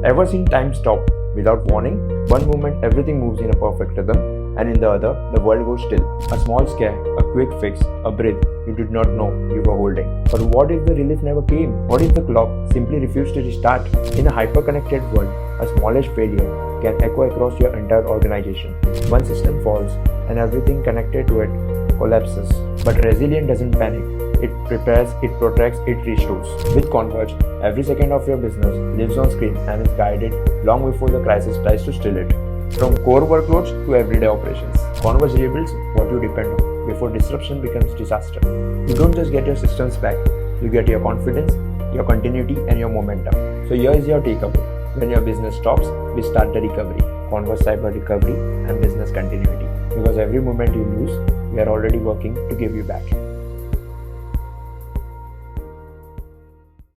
Ever seen time stop without warning? One moment everything moves in a perfect rhythm, and in the other, the world goes still. A small scare, a quick fix, a breath you did not know you were holding. But what if the relief never came? What if the clock simply refused to restart? In a hyper-connected world, a smallish failure can echo across your entire organization. One system falls, and everything connected to it collapses. But Resilient doesn't panic. It prepares, it protects, it restores. With Konverge, every second of your business lives on screen and is guided long before the crisis tries to steal it. From core workloads to everyday operations, Konverge rebuilds what you depend on before disruption becomes disaster. You don't just get your systems back, you get your confidence, your continuity, and your momentum. So here is your takeaway. When your business stops, we start the recovery. Konverge cyber recovery and business continuity. Because every moment you lose, we are already working to give you back.